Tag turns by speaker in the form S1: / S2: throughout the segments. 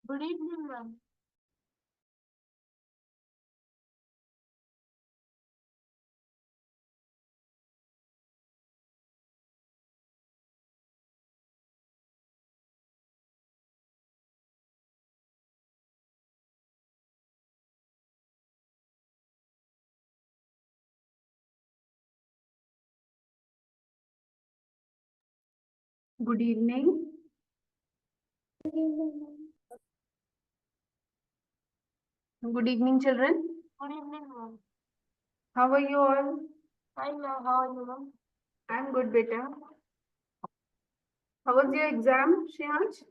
S1: Good evening, ma'am.
S2: Good evening. Good evening, children.
S1: Good evening, ma'am.
S2: How are you all?
S1: Fine, ma'am. How are you, ma'am?
S2: I'm good, beta. How was your exam, Shihansh?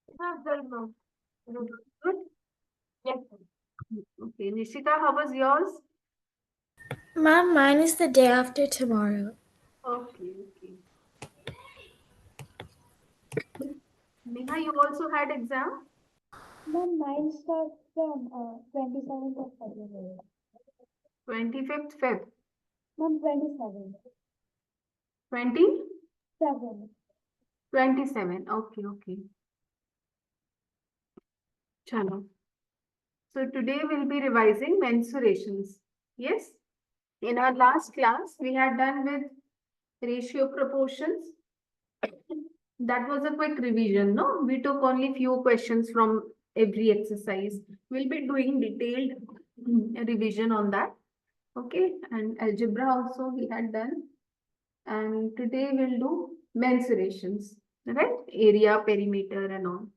S1: It was good, ma'am.
S2: Good.
S1: Yes,
S2: Okay, Nishika, how was yours?
S3: Mom, mine is the day after tomorrow.
S2: Okay, okay. Neha, you also had exam?
S3: Mom, mine starts from 27th of February.
S2: 25th Feb.
S3: Mom, 27th.
S2: 20?
S3: 7.
S2: 27. Okay, okay. Chalo. So today we'll be revising mensurations. Yes? In our last class, we had done with ratio proportions. That was a quick revision, no? We took only few questions from every exercise. We'll be doing detailed revision on that. Okay, and algebra also we had done. And today we'll do mensurations, right? Area, perimeter, and all.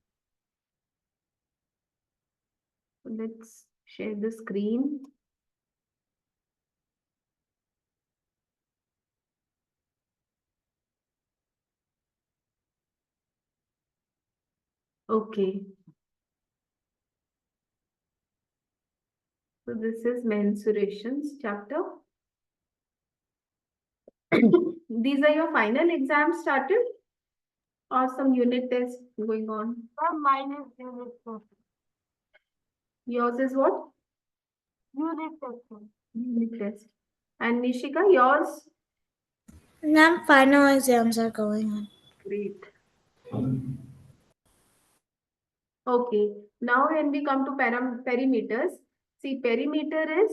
S2: So let's share the screen. Okay. So this is mensurations chapter. These are your final exams started or some unit test going on?
S1: ma'am. Mine is unit test.
S2: Yours is what?
S1: Unit test, ma'am.
S2: Unit test. And Nishika, yours?
S3: Mom, final exams are going on.
S2: Great. Okay. Now when we come to perimeters, see perimeter is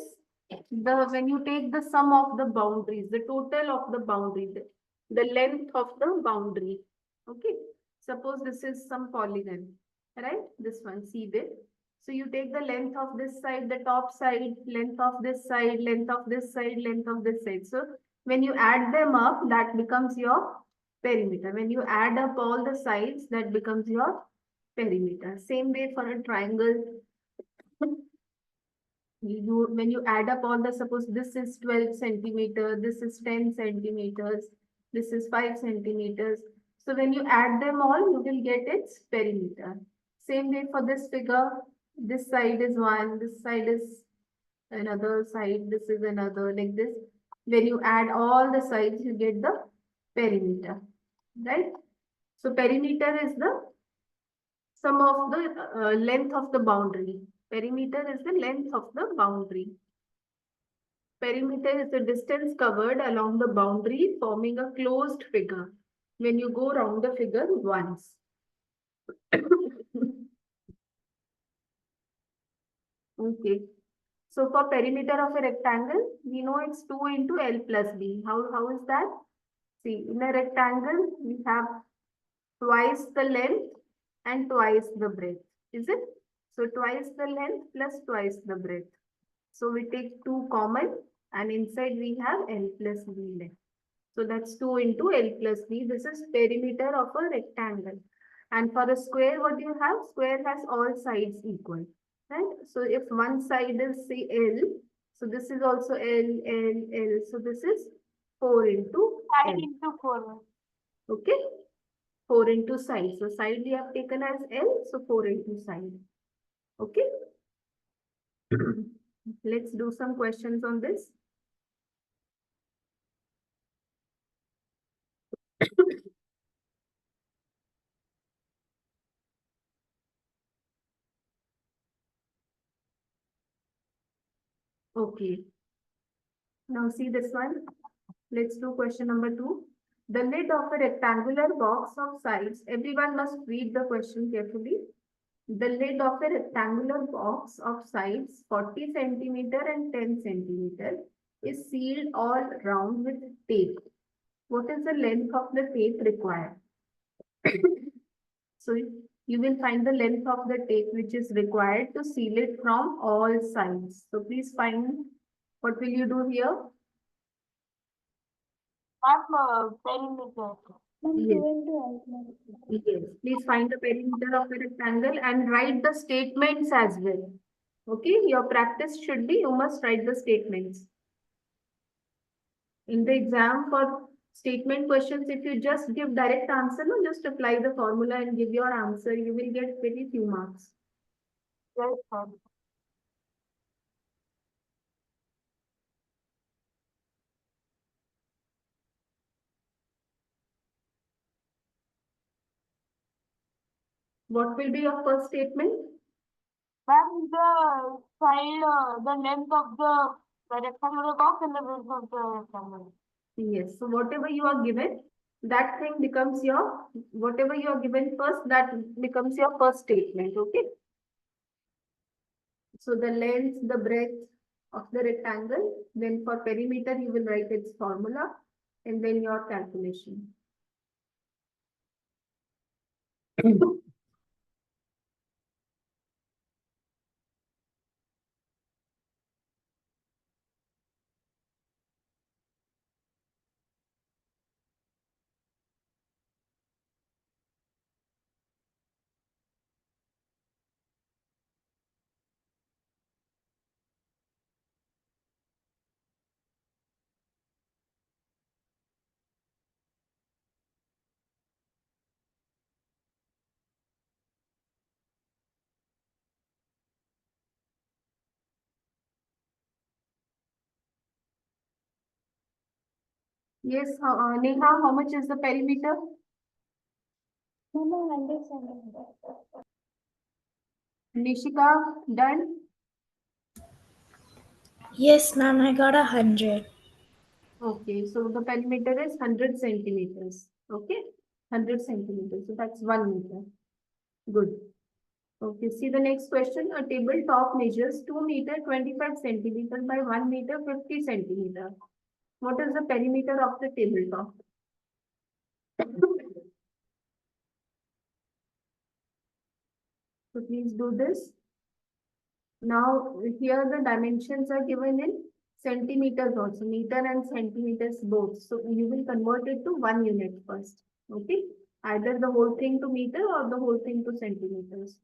S2: the when you take the sum of the boundaries, the total of the boundary, the length of the boundary. Okay. Suppose this is some polygon, right? This one, see this. So you take the length of this side, the top side, length of this side, length of this side, length of this side. So when you add them up, that becomes your perimeter. When you add up all the sides, that becomes your perimeter. Same way for a triangle. When you add up all the, suppose this is 12 centimeter, this is 10 centimeters, this is 5 centimeters. So when you add them all, you will get its perimeter. Same way for this figure, this side is one, this side is another side, this is another, like this. When you add all the sides, you get the perimeter, right? So perimeter is the sum of the length of the boundary. Perimeter is the length of the boundary. Perimeter is the distance covered along the boundary forming a closed figure when you go round the figure once. Okay. So for perimeter of a rectangle, we know it's 2 into L plus B. How is that? See, in a rectangle, we have twice the length and twice the breadth. Is it? So twice the length plus twice the breadth. So we take 2 common and inside we have L plus B length. So that's 2 into L plus B. This is perimeter of a rectangle. And for a square, what do you have? Square has all sides equal, right? So if one side is say L, so this is also L, L, L. So this is 4 into
S1: 5
S2: L.
S1: into 4, ma'am.
S2: Okay? 4 into side. So side we have taken as L, so 4 into side. Okay? Let's do some questions on this. Okay. Now see this one. Let's do question number 2. The lid of a rectangular box of sides. Everyone must read the question carefully. The lid of a rectangular box of sides 40 centimeter and 10 centimeter is sealed all round with tape. What is the length of the tape required? So you will find the length of the tape which is required to seal it from all sides. So please find, what will you do here?
S1: Perimeter.
S3: Ma'am,
S2: Yes.
S3: 2 into L plus.
S2: Yes, please find the perimeter of a rectangle and write the statements as well. Okay, your practice should be, you must write the statements. In the exam for statement questions, if you just give direct answer, no, just apply the formula and give your answer, you will get very few marks.
S1: Yes, sir.
S2: What will be your first statement?
S1: Ma'am, the side, the length of the rectangular box and the width of the rectangle.
S2: Yes, so whatever you are given, that thing becomes your, whatever you are given first, that becomes your first statement, okay? So the length, the breadth of the rectangle, then for perimeter, you will write its formula and then your calculation. Yes, Neha, how much is the perimeter?
S3: Ma'am, 100 centimeter.
S2: Nishika, done?
S4: Yes, ma'am, I got 100.
S2: Okay, so the perimeter is 100 centimeters. Okay, 100 centimeters. So that's 1 meter. Good. Okay, see the next question. A tabletop measures 2 meter 25 centimeter by 1 meter 50 centimeter. What is the perimeter of the tabletop? So please do this. Now here the dimensions are given in centimeters also, meter and centimeters both. So you will convert it to 1 unit first. Okay, either the whole thing to meter or the whole thing to centimeters.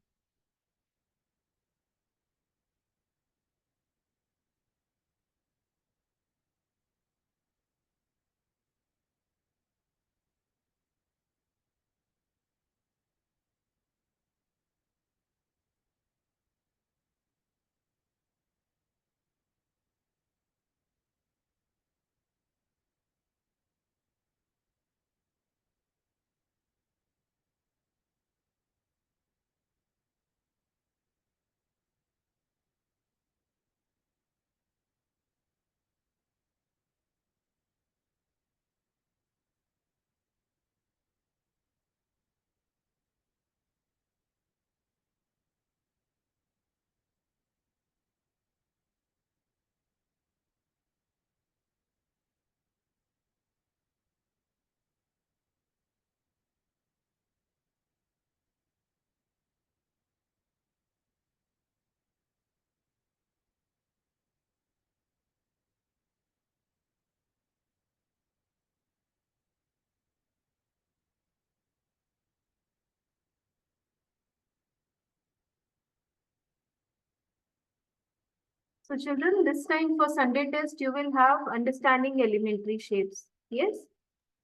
S2: So children, this time for Sunday test, you will have understanding elementary shapes. Yes?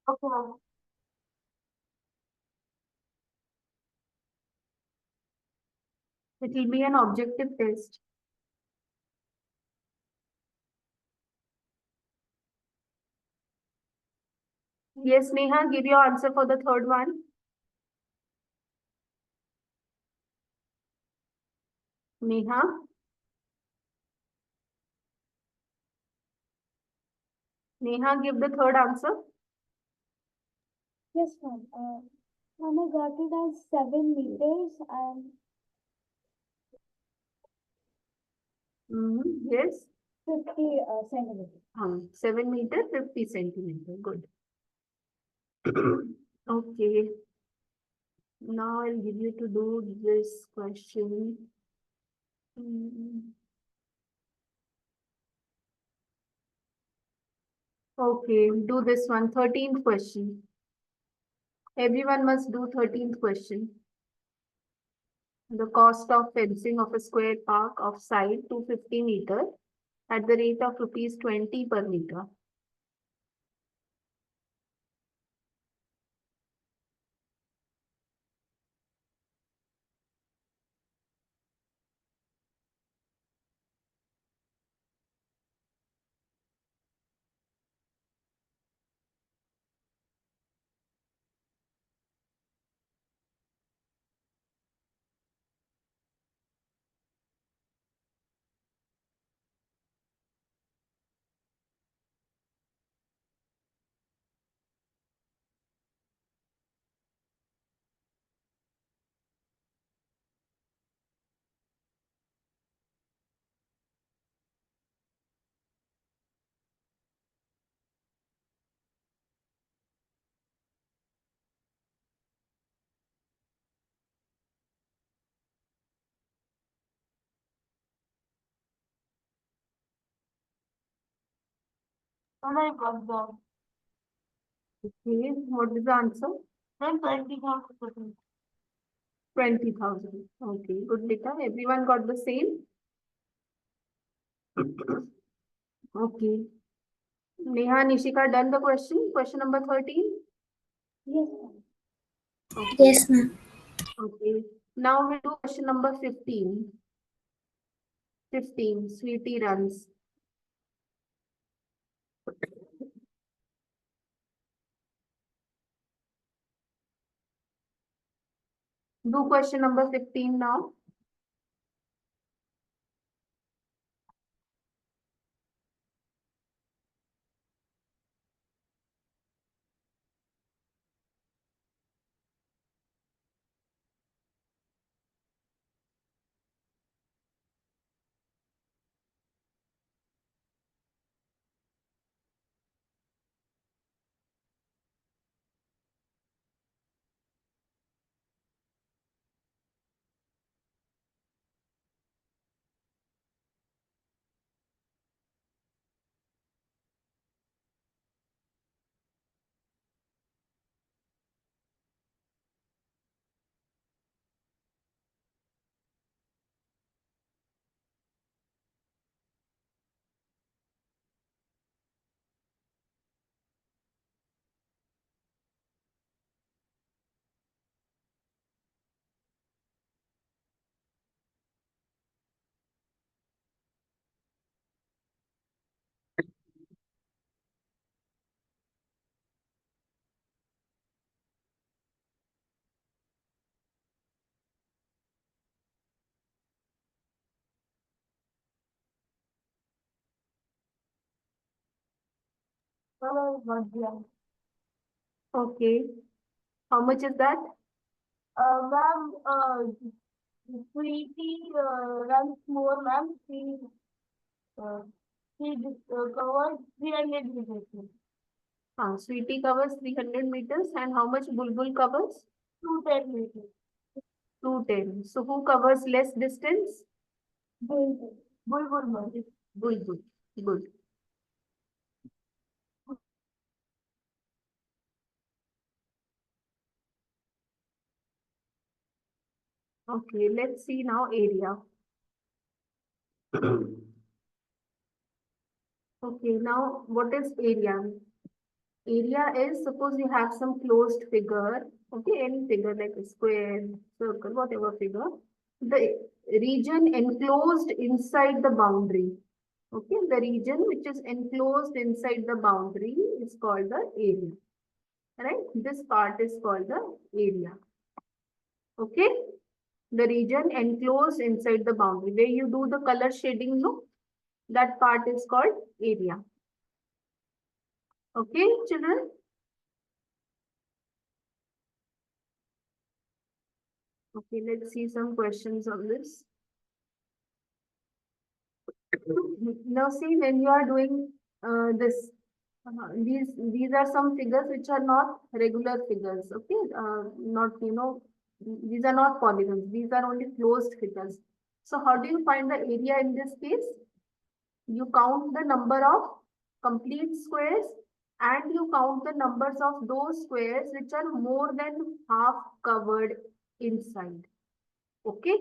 S1: Okay, ma'am.
S2: It will be an objective test. Yes, Neha, give your answer for the third one. Neha, Neha, give the third answer.
S3: Yes, ma'am. Ma'am, I got it as 7 meters and
S2: Yes.
S3: 50 centimeters.
S2: 7 meter, 50 centimeter. Good. Okay. Now I'll give you to do this question. Okay, do this one. 13th question. Everyone must do 13th question. The cost of fencing of a square park of side 250 meter at the rate of ₹20 per meter.
S1: And I got that.
S2: Okay, what is the answer?
S1: Then 20,000.
S2: 20,000. Okay, good data. Everyone got the same? Okay. Neha, Nishika done the question? Question number 13?
S3: Yes, ma'am.
S2: Okay.
S4: Yes, ma'am.
S2: Okay. Now we do question number 15. 15, Sweetie runs. Do question number 15 now.
S1: And I got that.
S2: Okay. How much is that?
S1: Ma'am, Sweetie runs more, ma'am. She covers 300 meters.
S2: Sweetie covers 300 meters and how much Bulbul covers?
S1: 210 meters.
S2: 210. So who covers less distance?
S1: Bulbul. Bulbul, ma'am.
S2: Bulbul. Good. Okay, let's see now area. Okay, now what is area? Area is, suppose you have some closed figure, okay, any figure like a square, circle, whatever figure. The region enclosed inside the boundary. Okay, the region which is enclosed inside the boundary is called the area. Right? This part is called the area. Okay? The region enclosed inside the boundary, where you do the color shading, no? That part is called area. Okay, children? Okay, let's see some questions on this. Now see, when you are doing this, these are some figures which are not regular figures, okay? Not, these are not polygons. These are only closed figures. So how do you find the area in this case? You count the number of complete squares and you count the numbers of those squares which are more than half covered inside. Okay?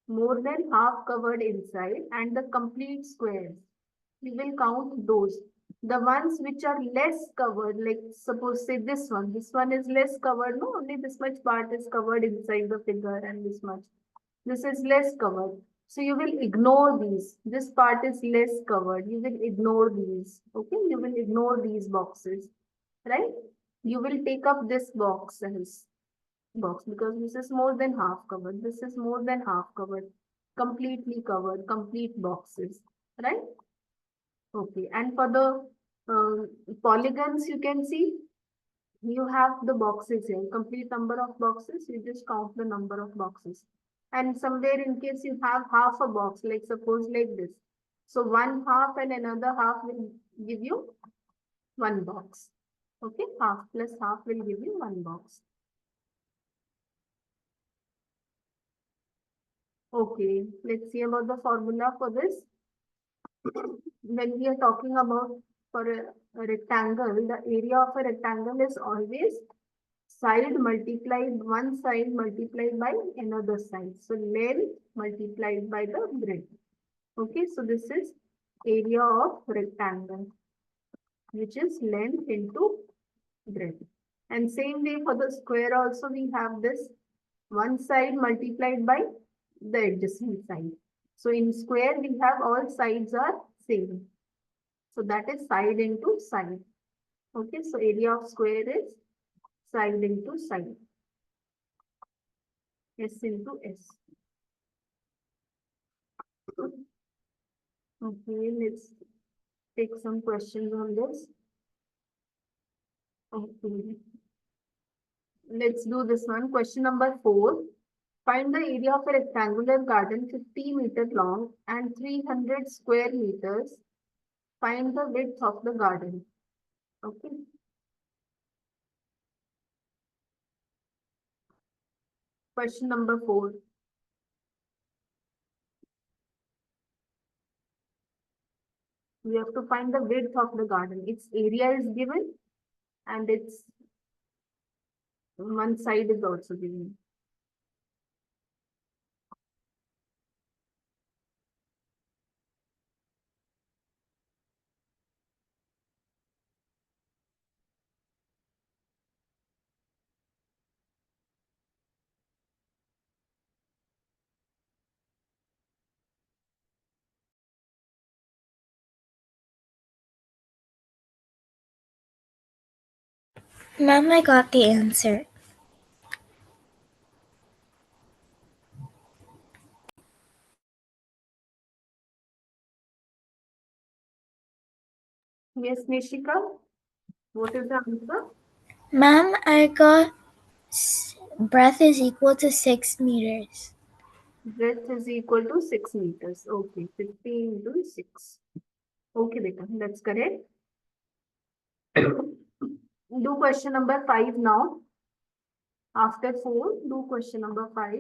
S2: More than half covered inside and the complete squares. We will count those. The ones which are less covered, like suppose say this one is less covered, no, only this much part is covered inside the figure and this much. This is less covered. So you will ignore these. This part is less covered. You will ignore these. Okay, you will ignore these boxes, right? You will take up this box as box because this is more than half covered. This is more than half covered, completely covered, complete boxes, right? Okay, and for the polygons, you can see you have the boxes here, complete number of boxes. You just count the number of boxes. And somewhere in case you have half a box, like suppose like this. So one half and another half will give you one box. Okay, half plus half will give you one box. Okay, let's see about the formula for this. When we are talking about for a rectangle, the area of a rectangle is always side multiplied, one side multiplied by another side. So length multiplied by the breadth. Okay, so this is area of rectangle, which is length into breadth. And same way for the square also we have this one side multiplied by the adjacent side. So in square we have all sides are same. So that is side into side. Okay, so area of square is side into side. S into S. Okay, let's take some questions on this. Okay. Let's do this one. Question number 4. Find the area of a rectangular garden 50 meters long and 300 square meters. Find the width of the garden. Okay. Question number 4. We have to find the width of the garden. Its area is given and its one side is also given.
S4: Ma'am, I got the answer.
S2: Yes, Nishika. What is the answer?
S4: Ma'am, I got breadth is equal to 6 meters.
S2: Breadth is equal to 6 meters. Okay, 50 into 6. Okay, beta, that's correct. Do question number 5 now. After 4, do question number 5.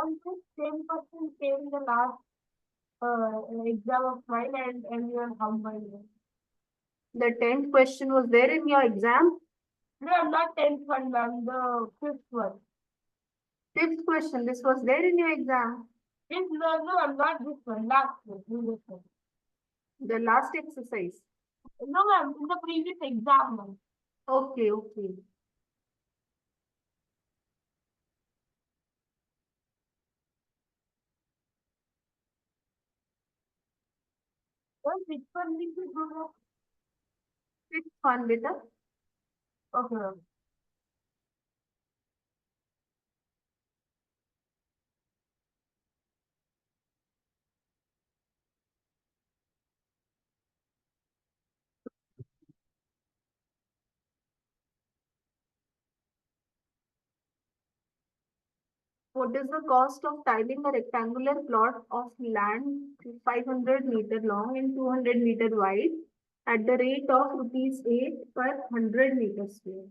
S1: And this same person came in the last exam of mine and you are humble.
S2: The 10th question was there in your exam.
S1: No, not 10th one, ma'am, the 5th one.
S2: 5th question, this was there in your exam.
S1: No, not this one, last one, previous one.
S2: The last exercise.
S1: No, ma'am, in the previous exam, ma'am.
S2: Okay, okay.
S1: Well, which one did you do that?
S2: 5th one, beta.
S1: Okay, ma'am.
S2: what is the cost of tiling a rectangular plot of land 500-meter long and 200-meter wide at the rate of rupees 8 per 100 meters square?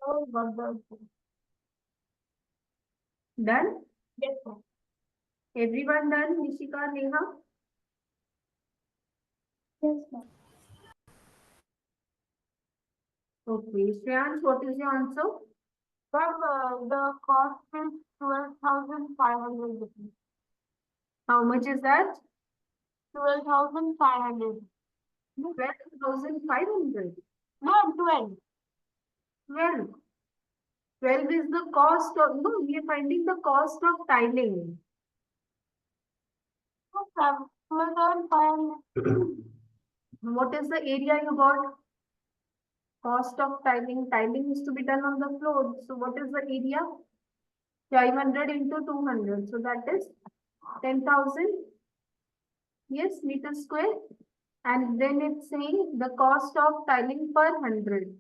S1: Oh, got the
S2: Done?
S1: yes, sir.
S2: Everyone done? Nishika, Neha?
S3: Yes, ma'am.
S2: Okay. Shreyansh, what is your answer?
S1: The cost is 12,500 rupees.
S2: How much is that?
S1: 12,500.
S2: 12,500.
S1: No, 12.
S2: 12. 12 is the cost of, no, we are finding the cost of tiling.
S1: 12,500.
S2: What is the area you got? Cost of tiling. Tiling is to be done on the floor. So what is the area? 500 into 200. So that is 10,000. Yes, meter square. And then it's saying the cost of tiling per 100.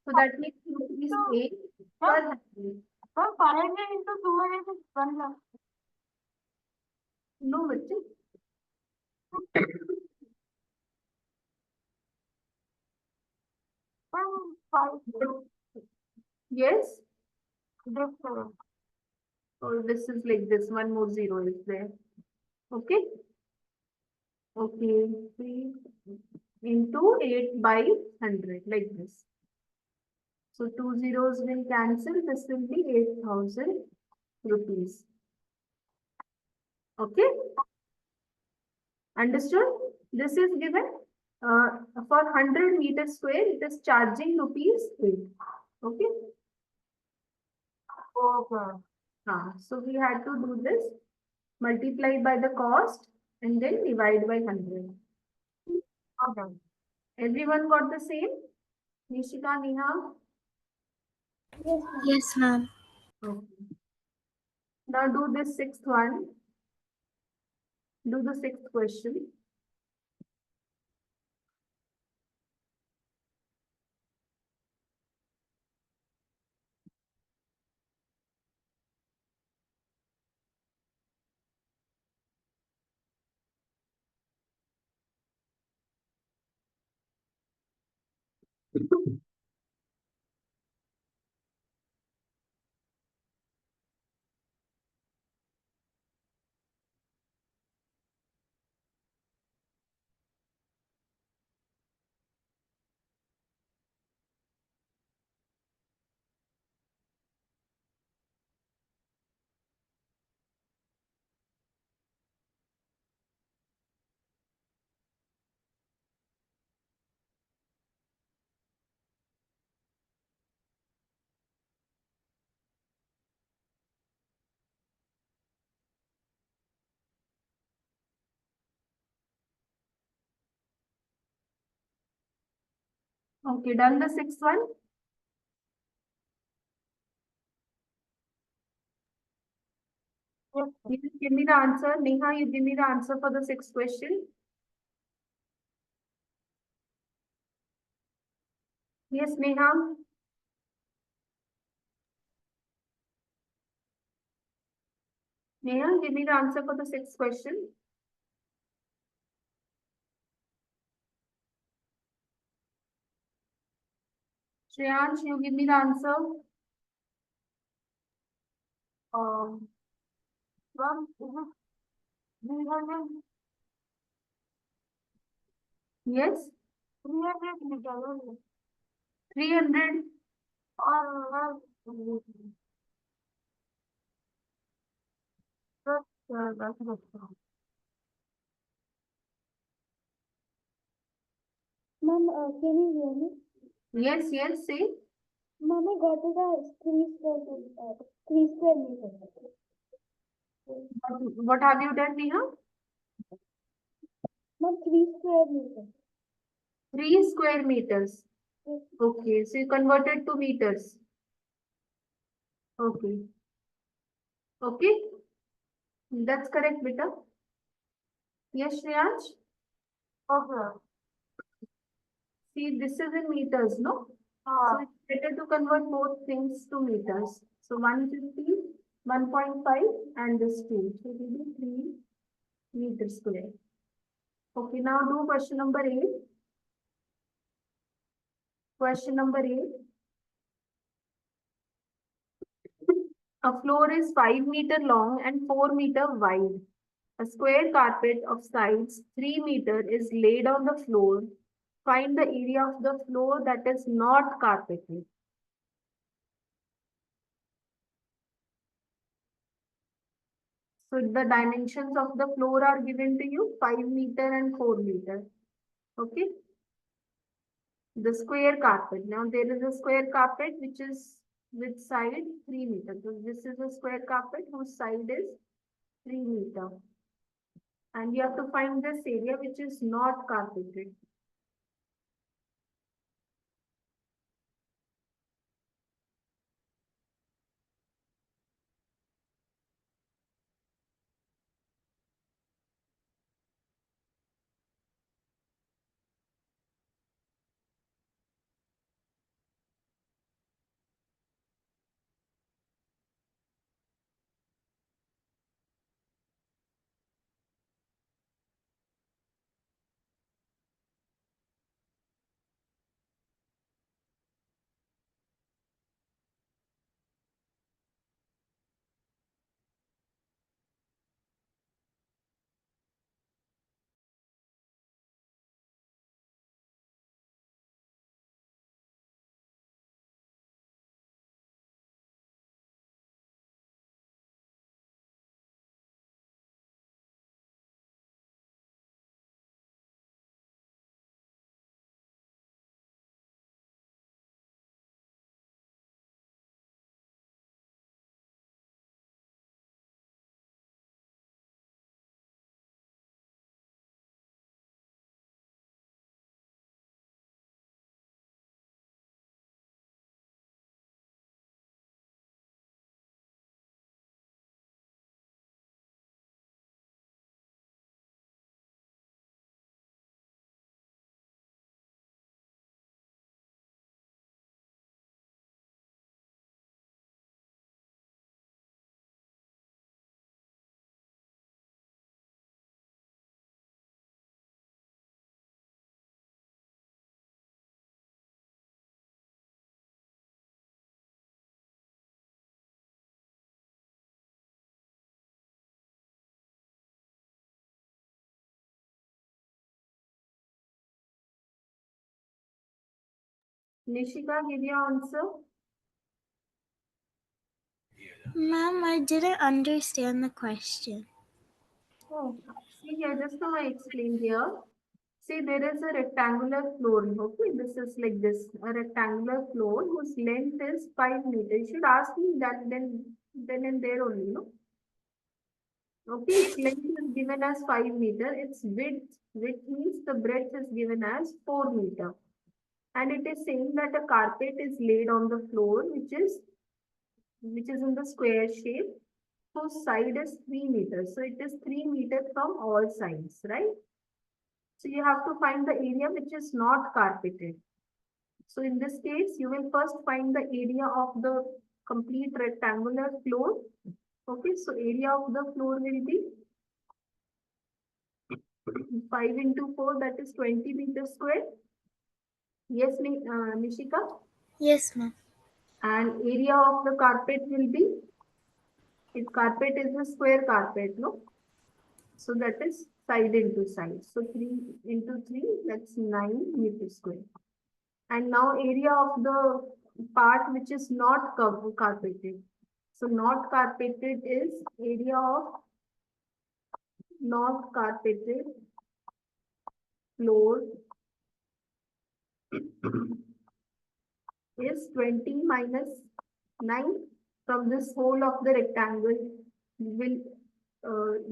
S2: So that means rupees 8 per 100.
S1: Sir, 500 into 200 is 1 lakh.
S2: No, which is
S1: 5.
S2: yes.
S1: This, sir.
S2: Oh, this is like this. One more zero is there. Okay. Okay. 3 into 8 by 100 like this. So two zeros will cancel. This will be 8,000 rupees. Okay. Understood? This is given for 100 meters square. It is charging rupees 8. Okay.
S1: Okay.
S2: So we had to do this, multiply by the cost and then divide by 100.
S1: Okay.
S2: Everyone got the same? Nishika, Neha?
S3: Yes, ma'am.
S4: Yes, ma'am.
S2: Okay. Now do this sixth one. Do the sixth question. Okay, done the sixth one.
S1: Yes, sir.
S2: You give me the answer. Neha, you give me the answer for the sixth question. Yes, Neha. Neha, give me the answer for the sixth question. Shreyansh, you give me the answer.
S1: One, is it 300?
S2: Yes,
S1: 300 meters.
S2: 300.
S1: Or, that's
S3: can you hear me?
S2: Yes, yes, say.
S3: Ma'am, I got it as 3 square meters.
S2: What have you done, Neha?
S3: Ma'am, 3 square meters.
S2: 3 square meters.
S3: Yes.
S2: Okay, so you converted to meters. Okay. Okay. That's correct, beta. Yes, Shreyansh?
S1: Okay.
S2: See, this is in meters, no? So
S1: Uh,
S2: it's better to convert both things to meters. So 150, 1.5 and this 2. So it will be 3 meters square. Okay, now do question number 8. Question number 8. A floor is 5 meter long and 4 meter wide. A square carpet of size 3 meter is laid on the floor. Find the area of the floor that is not carpeted. So the dimensions of the floor are given to you 5 meter and 4 meter. Okay. The square carpet. Now there is a square carpet which is with side 3 meter. So this is a square carpet whose side is 3 meter. And you have to find this area which is not carpeted. Nishika, give your answer.
S4: Ma'am, I didn't understand the question.
S2: Oh, see here, just now I explained here. See, there is a rectangular floor. Okay, this is like this, a rectangular floor whose length is 5 meters. You should ask me that then and there only, no? Okay, its length is given as 5 meter. Its width means the breadth is given as 4 meter. And it is saying that a carpet is laid on the floor, which is in the square shape, whose side is 3 meters. So it is 3 meters from all sides, right? So you have to find the area which is not carpeted. So in this case, you will first find the area of the complete rectangular floor. Okay, so area of the floor will be 5 into 4, that is 20 meters square. Yes, Nishika?
S4: Yes, ma'am.
S2: And area of the carpet will be, if carpet is a square carpet, no? So that is side into side. So 3 into 3, that's 9 meters square. And now area of the part which is not carpeted. So not carpeted is area of not carpeted floor is 20 minus 9. From this whole of the rectangle, we will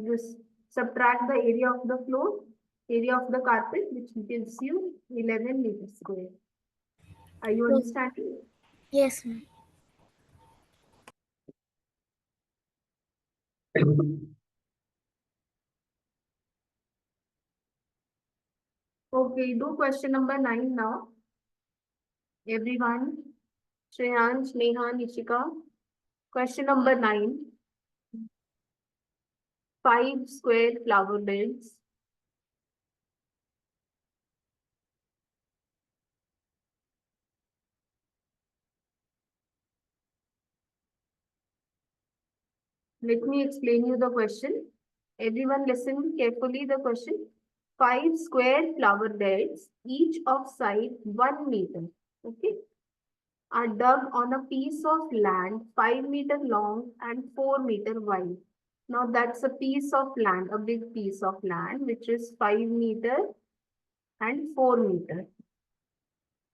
S2: just subtract the area of the floor, area of the carpet, which gives you 11 meters square. Are you understanding?
S4: Yes, ma'am.
S2: Okay, do question number 9 now. Everyone, Shreyansh, Neha, Nishika. Question number 9. 5 square flower beds. Let me explain you the question. Everyone listen carefully the question. 5 square flower beds, each of size 1 meter, okay, are dug on a piece of land 5 meter long and 4 meter wide. Now that's a piece of land, a big piece of land, which is 5 meter and 4 meter.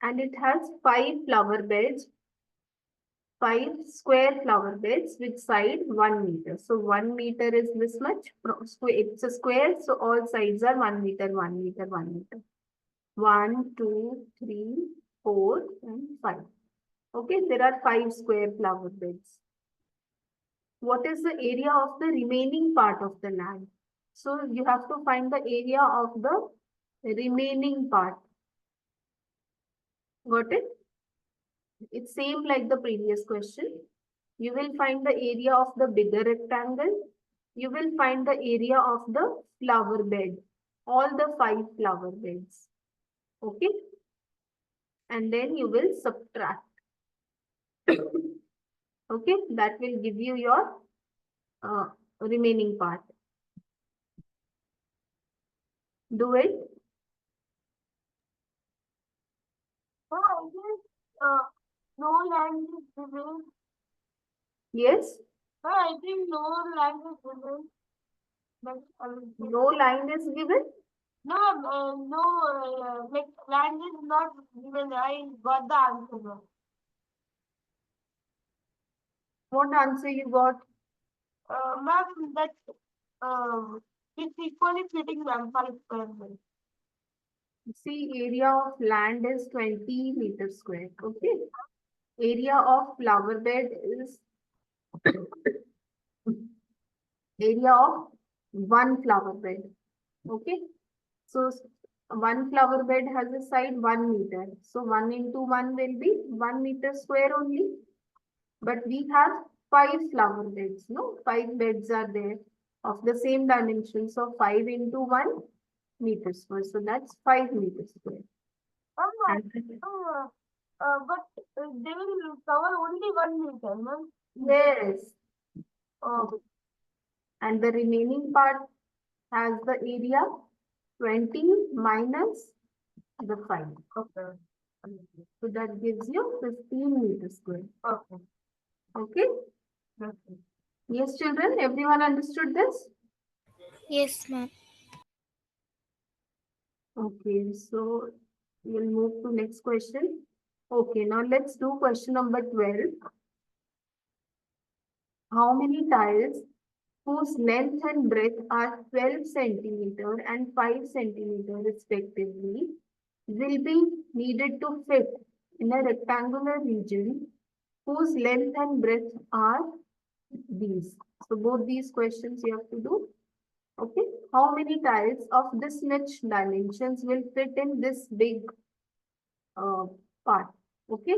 S2: And it has 5 flower beds, 5 square flower beds with side 1 meter. So 1 meter is this much. It's a square, so all sides are 1 meter, 1 meter, 1 meter. 1, 2, 3, 4, and 5. Okay, there are 5 square flower beds. What is the area of the remaining part of the land? So you have to find the area of the remaining part. Got it? It's same like the previous question. You will find the area of the bigger rectangle. You will find the area of the flower bed. All the 5 flower beds. Okay. And then you will subtract. Okay. That will give you your remaining part. Do it.
S1: So I think no land is given.
S2: Yes.
S1: So I think no land is given. Like,
S2: No line is given.
S1: no, like land is not given. I got the answer now.
S2: What answer you got?
S1: Ma'am, that it's equally fitting, ma'am, 5 square meter.
S2: See, area of land is 20 meters square. Okay. Area of flower bed is area of one flower bed. Okay. So one flower bed has a side 1 meter. So 1 into 1 will be 1 meter square only. But we have 5 flower beds. No, 5 beds are there of the same dimension. So 5 into 1 meter square. So that's 5 meters square. And
S1: But they will cover only 1 meter, ma'am.
S2: yes.
S1: Oh,
S2: And the remaining part has the area 20 minus the 5.
S1: okay.
S2: So that gives you 15 meters square.
S1: Okay.
S2: Okay.
S1: Okay.
S2: Yes, children, everyone understood this?
S4: Yes, ma'am.
S2: Okay, so we'll move to next question. Okay, now let's do question number 12. How many tiles whose length and breadth are 12 centimeter and 5 centimeter respectively will be needed to fit in a rectangular region whose length and breadth are these? So both these questions you have to do. Okay, how many tiles of this much dimensions will fit in this big part? Okay,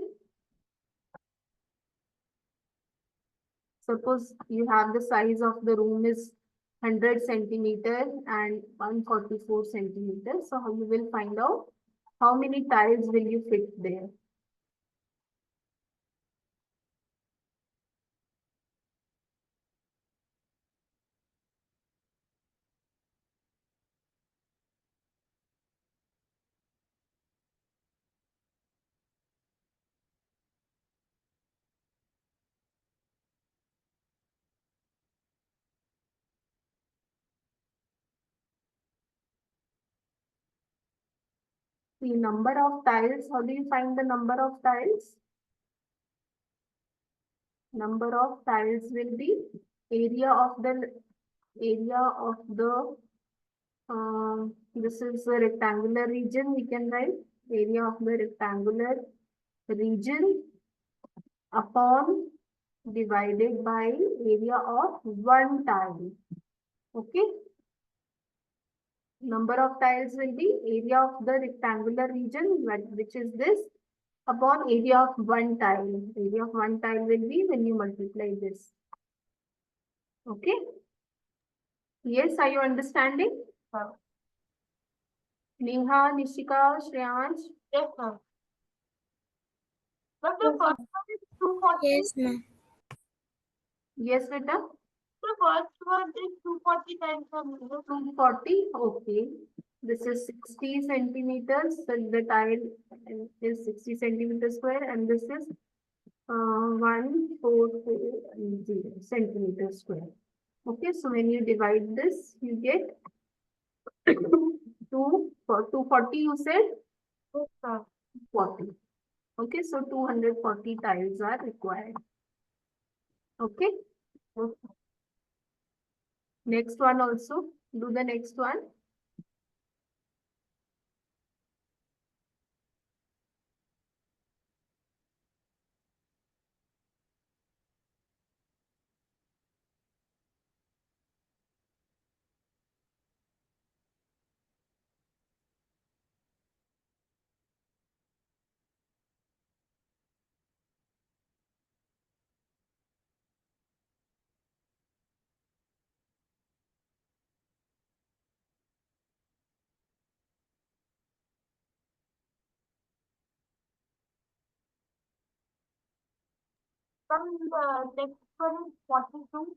S2: suppose you have the size of the room is 100 centimeter and 144 centimeter. So how you will find out how many tiles will you fit there? See, number of tiles. How do you find the number of tiles? Number of tiles will be area of the this is a rectangular region. We can write area of the rectangular region upon divided by area of one tile. Okay. Number of tiles will be area of the rectangular region, which is this, upon area of one tile. Area of one tile will be when you multiply this. Okay. Yes, are you understanding? Neha, Nishika, Shreyansh.
S1: Yes, ma'am. But the first one is 240.
S4: Yes, ma'am.
S2: Yes, Rita.
S1: The first one is 240 times a meter.
S2: 240. Okay. This is 60 centimeters. So the tile is 60 centimeters square, and this is 1440 centimeters square. Okay, so when you divide this, you get 240. You said
S1: Yes, ma'am.
S2: 40. Okay, so 240 tiles are required. Okay. Next one also. Do the next one.
S1: Then the next one is 42.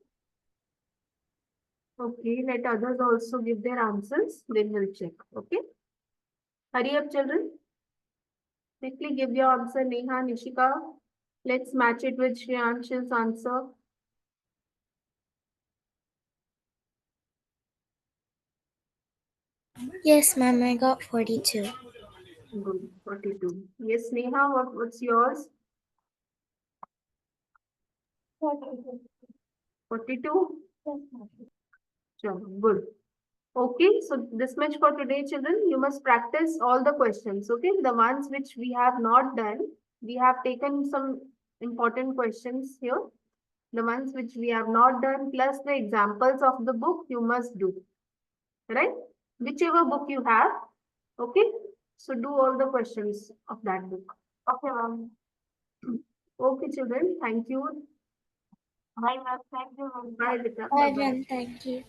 S2: Okay, let others also give their answers. Then we'll check. Okay. Hurry up, children. Quickly give your answer, Neha, Nishika. Let's match it with Shreyansh's answer.
S4: Yes, ma'am. I got 42.
S2: Good, 42. Yes, Neha, what's yours?
S3: 42.
S2: 42?
S3: Yes, ma'am.
S2: Sure, good. Okay, so this much for today, children. You must practice all the questions, okay? The ones which we have not done, we have taken some important questions here. The ones which we have not done, plus the examples of the book you must do, right? Whichever book you have, okay? So do all the questions of that book.
S1: Okay, ma'am.
S2: Okay, children, thank you.
S1: Bye, ma'am. Thank you, ma'am.
S2: Bye, Vita.
S4: Bye,
S2: Bye-bye.
S4: ma'am. Thank you.